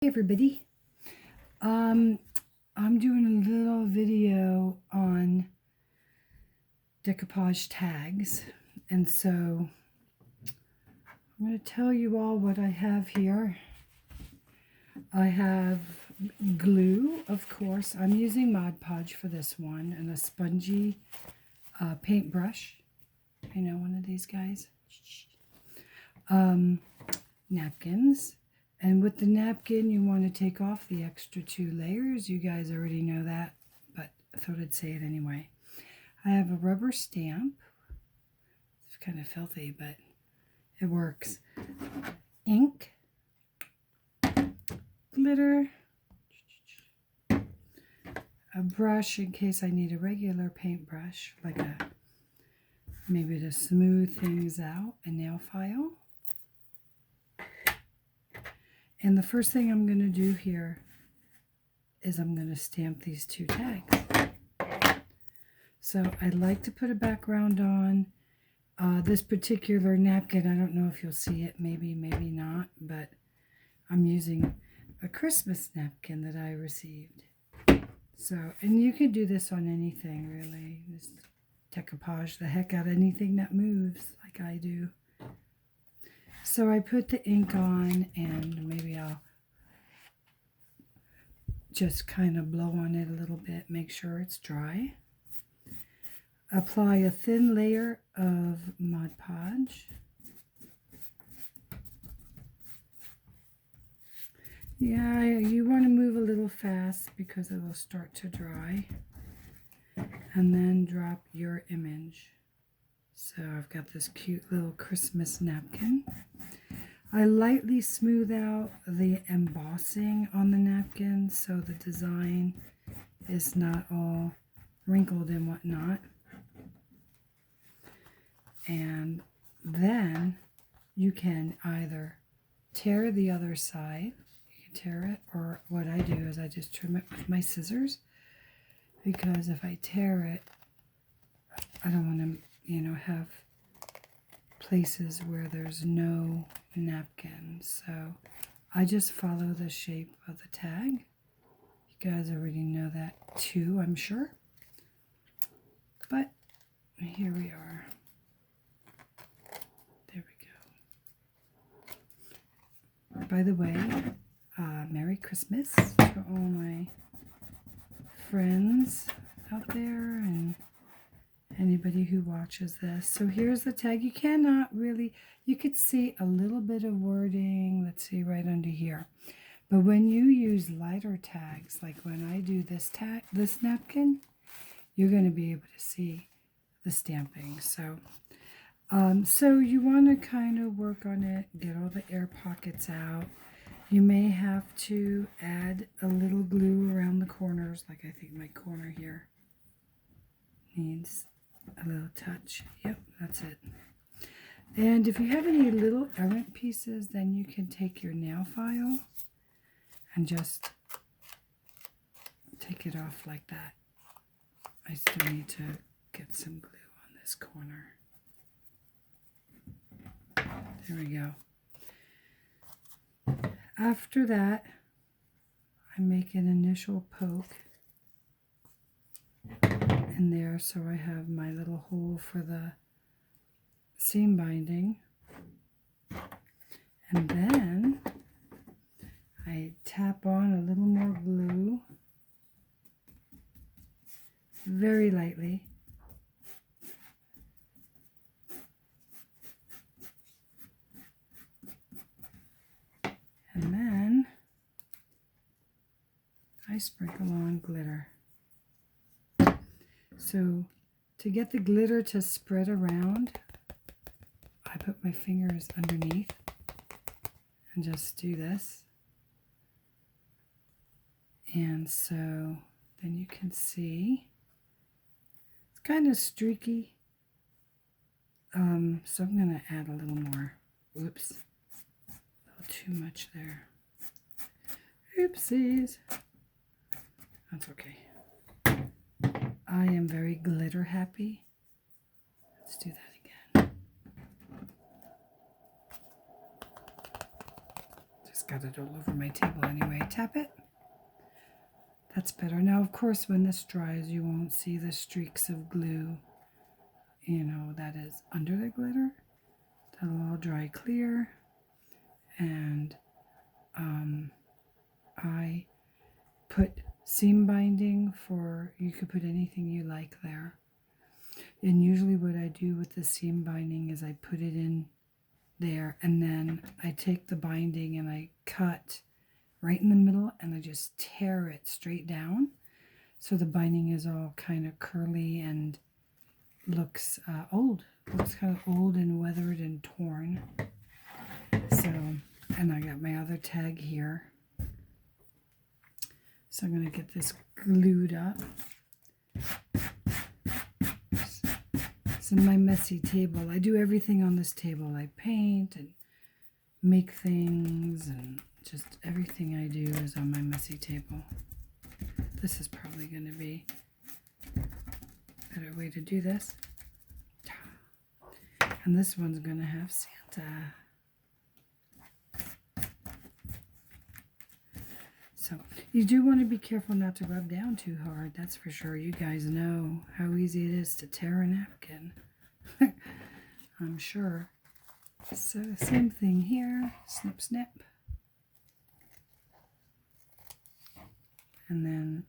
Hey everybody, I'm doing a little video on decoupage tags, and so I'm going to tell you all what I have here. I have glue, of course. I'm using Mod Podge for this one, and a spongy paintbrush. I know, one of these guys. Napkins. And with the napkin, you want to take off the extra 2 layers. You guys already know that, but I thought I'd say it anyway. I have a rubber stamp. It's kind of filthy, but it works. Ink, glitter, a brush in case I need a regular paintbrush, like maybe to smooth things out, a nail file. And the first thing I'm going to do here is I'm going to stamp these 2 tags. So I'd like to put a background on this particular napkin. I don't know if you'll see it, maybe not, but I'm using a Christmas napkin that I received. So, and you can do this on anything really. Just decoupage the heck out of anything that moves like I do. So I put the ink on, and maybe I'll just kind of blow on it a little bit, make sure it's dry. Apply a thin layer of Mod Podge. Yeah, you want to move a little fast because it will start to dry. And then drop your image. So I've got this cute little Christmas napkin. I lightly smooth out the embossing on the napkin so the design is not all wrinkled and whatnot. And then you can either tear the other side, you can tear it, or what I do is I just trim it with my scissors, because if I tear it, I don't want to, have places where there's no napkin. So I just follow the shape of the tag. You guys already know that too, I'm sure. But here we are. There we go. By the way, Merry Christmas to all my friends out there and anybody who watches this. So here's the tag. You cannot really, you could see a little bit of wording, let's see, right under here. But when you use lighter tags, like when I do this napkin, you're going to be able to see the stamping. So so you want to kind of work on it, get all the air pockets out. You may have to add a little glue around the corners, like I think my corner here needs a little touch. Yep, that's it. And if you have any little errant pieces, then you can take your nail file and just take it off like that. I still need to get some glue on this corner. There we go. After that, I make an initial poke in there, so I have my little hole for the seam binding. And then I tap on a little more glue, very lightly. And then I sprinkle on glitter. So to get the glitter to spread around, I put my fingers underneath and just do this. And so then you can see it's kind of streaky. So I'm going to add a little more. Oops. Too much there. Oopsies. That's okay. I am very glitter happy. Let's do that again. Just got it all over my table anyway. Tap it. That's better. Now, of course, when this dries, you won't see the streaks of glue, you know, that is under the glitter. That'll all dry clear. And I put seam binding for, you could put anything you like there. And usually what I do with the seam binding is I put it in there, and then I take the binding and I cut right in the middle and I just tear it straight down. So the binding is all kind of curly and looks old. Looks kind of old and weathered and torn. So, and I got my other tag here. So I'm going to get this glued up. It's in my messy table. I do everything on this table. I paint and make things, and just everything I do is on my messy table. This is probably going to be a better way to do this. And this one's going to have Santa. So you do want to be careful not to rub down too hard, that's for sure. You guys know how easy it is to tear a napkin. I'm sure. So same thing here, snip snip. And then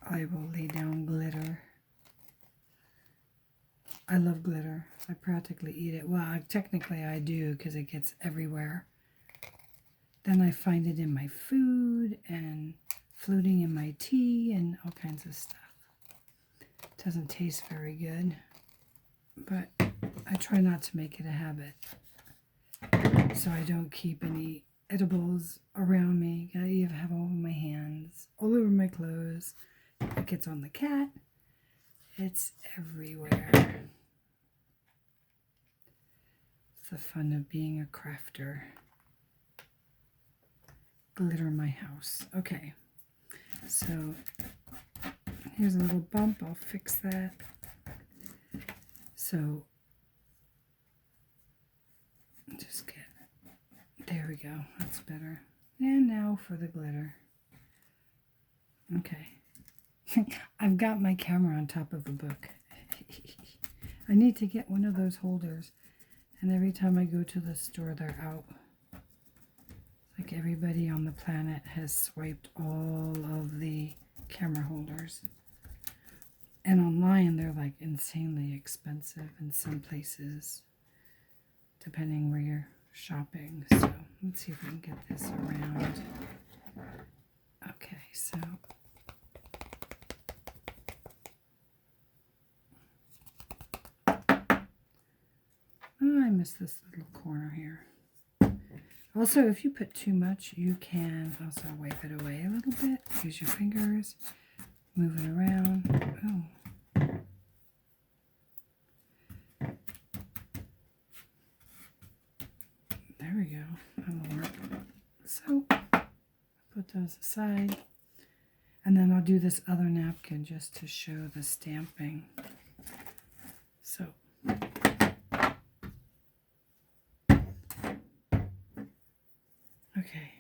I will lay down glitter. I love glitter. I practically eat it. Well, technically I do, because it gets everywhere. Then I find it in my food and floating in my tea and all kinds of stuff. It doesn't taste very good, but I try not to make it a habit. So I don't keep any edibles around me. I even have all over my hands, all over my clothes. It gets on the cat. It's everywhere. It's the fun of being a crafter. Glitter my house. Okay, so here's a little bump. I'll fix that. So just get, there we go. That's better. And now for the glitter. Okay. I've got my camera on top of a book. I need to get one of those holders. And every time I go to the store, they're out. Like everybody on the planet has swiped all of the camera holders. And online, they're like insanely expensive in some places, depending where you're shopping. So let's see if we can get this around. Okay, so oh, I missed this little corner here. Also, if you put too much, you can also wipe it away a little bit. Use your fingers, move it around. Oh. There we go. That'll work. So, put those aside. And then I'll do this other napkin just to show the stamping. So, okay.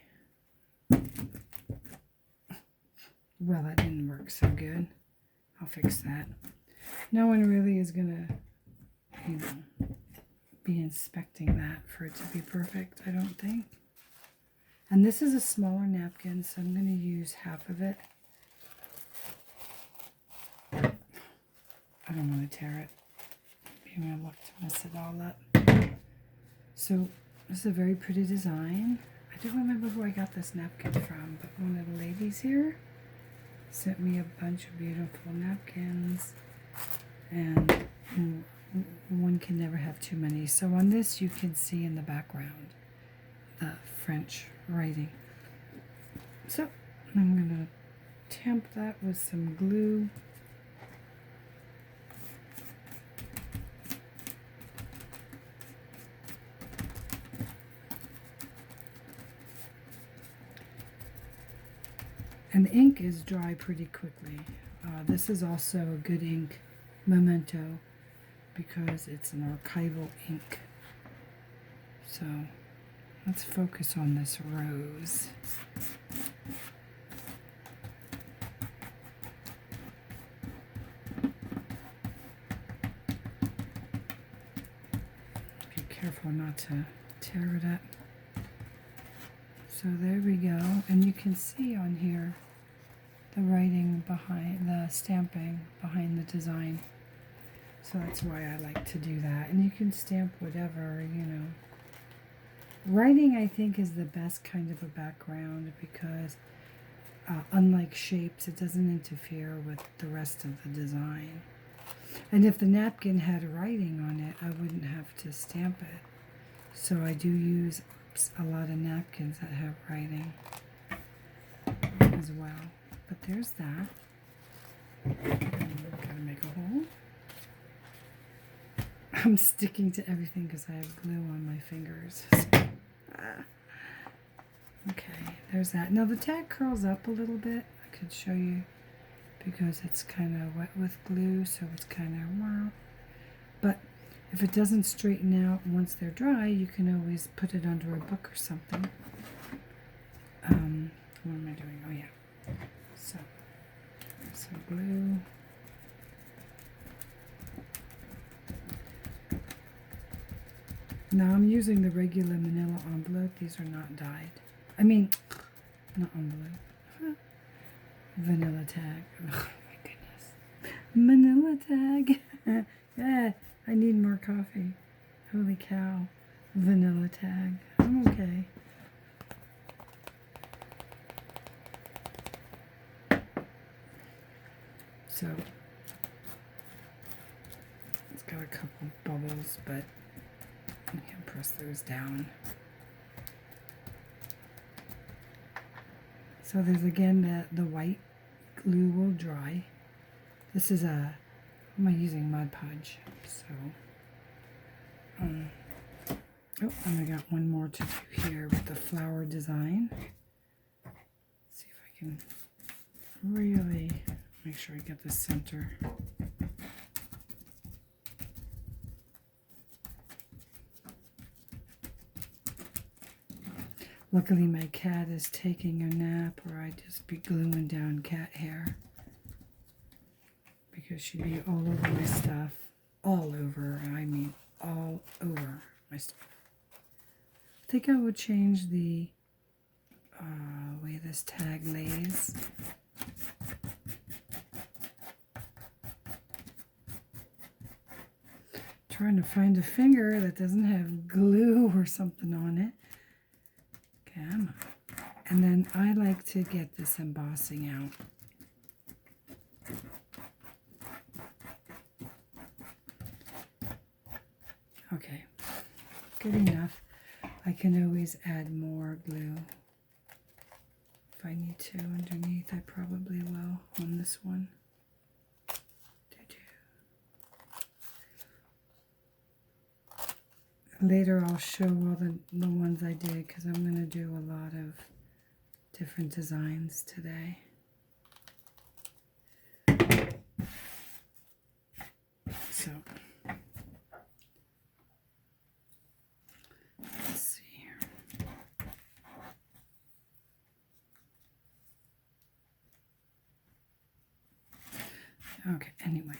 Well, that didn't work so good. I'll fix that. No one really is gonna, you know, be inspecting that for it to be perfect, I don't think. And this is a smaller napkin, so I'm gonna use half of it. I don't want to tear it. You're gonna look to mess it all up. So this is a very pretty design. I don't remember who I got this napkin from, but one of the ladies here sent me a bunch of beautiful napkins, and one can never have too many. So on this you can see in the background the French writing. So I'm going to tamp that with some glue. And the ink is dry pretty quickly. This is also a good ink, Memento, because it's an archival ink. So Let's focus on this rose. Be careful not to tear it up. So there we go, and you can see on here the writing behind, the stamping behind the design. So that's why I like to do that. And you can stamp whatever, you know. Writing, I think, is the best kind of a background because unlike shapes, it doesn't interfere with the rest of the design. And if the napkin had writing on it, I wouldn't have to stamp it. So I do use a lot of napkins that have writing as well. But there's that. And gotta make a hole. I'm sticking to everything because I have glue on my fingers. Okay, there's that. Now the tag curls up a little bit. I could show you because it's kind of wet with glue, so it's kind of wow. But if it doesn't straighten out once they're dry, you can always put it under a book or something. What am I doing? Oh yeah. So some glue. Now I'm using the regular manila envelope. These are not dyed. I mean, not envelope. Vanilla tag. Oh my goodness. Manila tag. Yeah, I need more coffee. Holy cow. Vanilla tag. I'm okay. So, it's got a couple bubbles, but I can press those down. So there's again the white glue will dry. This is a, am I using Mod Podge? So, oh, and I got one more to do here with the flower design. Let's see if I can really make sure I get the center. Luckily my cat is taking a nap, or I'd just be gluing down cat hair. Because she'd be all over my stuff. All over, I mean all over my stuff. I think I would change the way this tag lays. Trying to find a finger that doesn't have glue or something on it. Come on. And then I like to get this embossing out. Okay, good enough. I can always add more glue if I need to underneath. I probably will on this one. Later I'll show all the ones I did because I'm going to do a lot of different designs today. So, let's see here. Okay, anyway.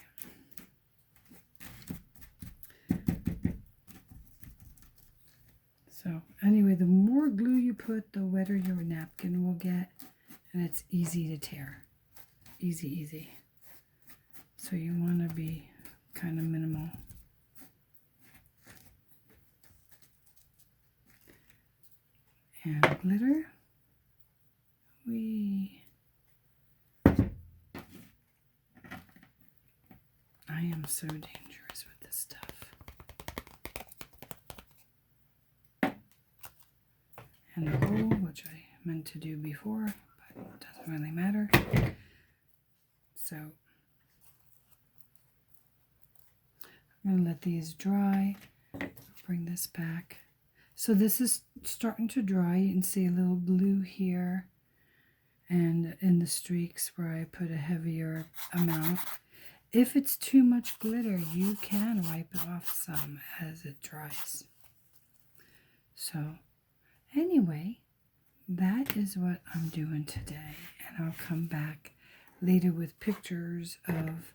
So anyway, the more glue you put, the wetter your napkin will get, and it's easy to tear. Easy, easy. So you want to be kind of minimal. And glitter. I am so dangerous with this stuff. And a hole, which I meant to do before, but it doesn't really matter. So I'm going to let these dry. Bring this back. So this is starting to dry. You can see a little blue here and in the streaks where I put a heavier amount. If it's too much glitter, you can wipe it off some as it dries. So Anyway, that is what I'm doing today. And I'll come back later with pictures of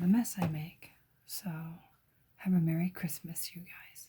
the mess I make. So have a Merry Christmas, you guys.